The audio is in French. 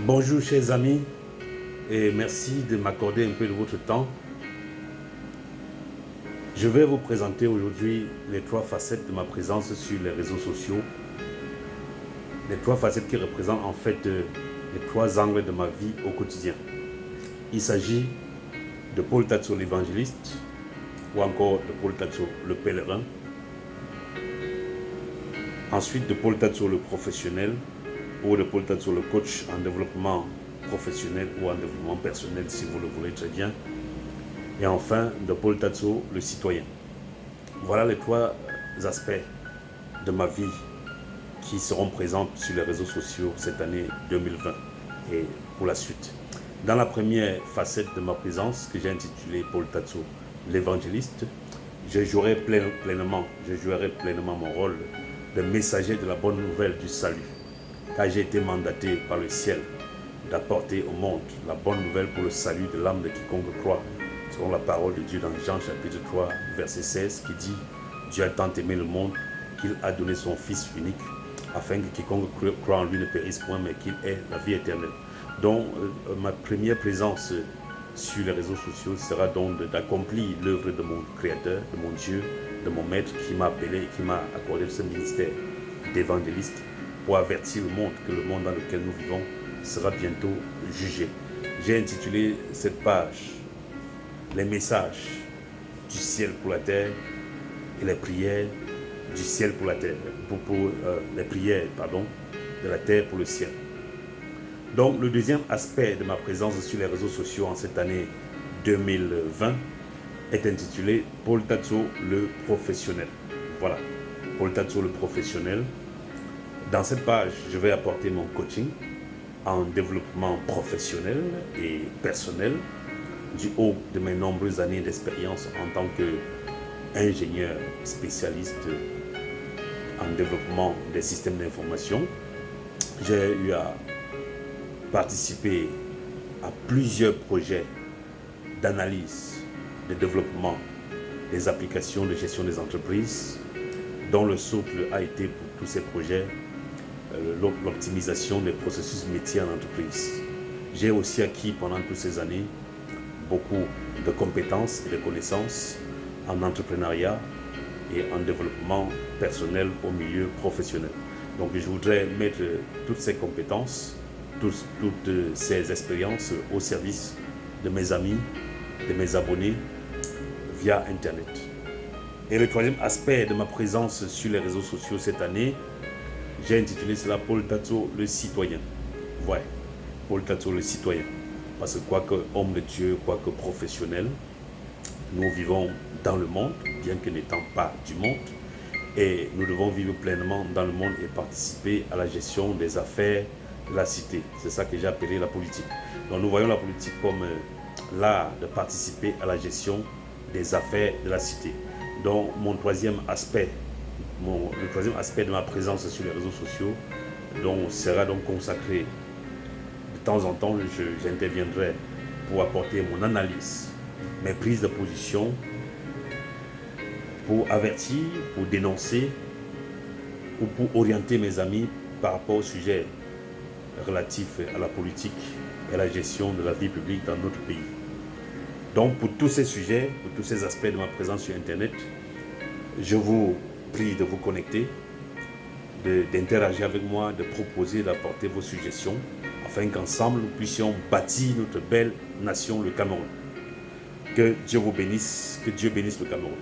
Bonjour chers amis et merci de m'accorder un peu de votre temps. Je vais vous présenter aujourd'hui les 3 facettes de ma présence sur les réseaux sociaux. Les 3 facettes qui représentent en fait les 3 angles de ma vie au quotidien. Il s'agit de Paul Tatso l'évangéliste ou encore de Paul Tatso le pèlerin. Ensuite de Paul Tatso le professionnel ou de Paul Tatso le coach en développement professionnel ou en développement personnel si vous le voulez très bien. Et enfin de Paul Tatso le citoyen. Voilà les 3 aspects de ma vie qui seront présents sur les réseaux sociaux cette année 2020 et pour la suite. Dans la première facette de ma présence que j'ai intitulée Paul Tatso l'évangéliste, je jouerai pleinement mon rôle de messager de la bonne nouvelle du salut, car j'ai été mandaté par le ciel d'apporter au monde la bonne nouvelle pour le salut de l'âme de quiconque croit, selon la parole de Dieu dans Jean chapitre 3 verset 16 qui dit « Dieu a tant aimé le monde qu'il a donné son Fils unique, afin que quiconque croit en lui ne périsse point, mais qu'il ait la vie éternelle. » Donc ma première présence sur les réseaux sociaux sera donc d'accomplir l'œuvre de mon Créateur, de mon Dieu, de mon Maître qui m'a appelé et qui m'a accordé ce ministère d'évangéliste pour avertir le monde que le monde dans lequel nous vivons sera bientôt jugé. J'ai intitulé cette page « Les messages du ciel pour la terre et les prières du ciel pour la terre, les prières de la terre pour le ciel ». Donc le deuxième aspect de ma présence sur les réseaux sociaux en cette année 2020 est intitulé Paul Tatso le professionnel. Voilà, Paul Tatso le professionnel. Dans cette page, je vais apporter mon coaching en développement professionnel et personnel du haut de mes nombreuses années d'expérience en tant qu'ingénieur spécialiste en développement des systèmes d'information. J'ai eu à participer à plusieurs projets d'analyse, de développement des applications de gestion des entreprises, dont le socle a été pour tous ces projets l'optimisation des processus métiers en entreprise. J'ai aussi acquis pendant toutes ces années beaucoup de compétences et de connaissances en entrepreneuriat et en développement personnel au milieu professionnel. Donc je voudrais mettre toutes ces compétences, toutes ces expériences au service de mes amis, de mes abonnés via Internet. Et le troisième aspect de ma présence sur les réseaux sociaux cette année, j'ai intitulé cela Paul Tatso le citoyen. Ouais, Paul Tatso le citoyen. Parce que quoique homme de Dieu, quoique professionnel, nous vivons dans le monde, bien que n'étant pas du monde, et nous devons vivre pleinement dans le monde et participer à la gestion des affaires de la cité. C'est ça que j'ai appelé la politique. Donc nous voyons la politique comme l'art de participer à la gestion des affaires de la cité. Donc le troisième aspect de ma présence sur les réseaux sociaux sera donc consacré. De temps en temps, j'interviendrai pour apporter mon analyse, mes prises de position, pour avertir, pour dénoncer ou pour orienter mes amis par rapport au sujet relatif à la politique et à la gestion de la vie publique dans notre pays. Donc pour tous ces sujets, pour tous ces aspects de ma présence sur Internet, je vous prie de vous connecter, d'interagir avec moi, de proposer, d'apporter vos suggestions, afin qu'ensemble nous puissions bâtir notre belle nation, le Cameroun. Que Dieu vous bénisse, que Dieu bénisse le Cameroun.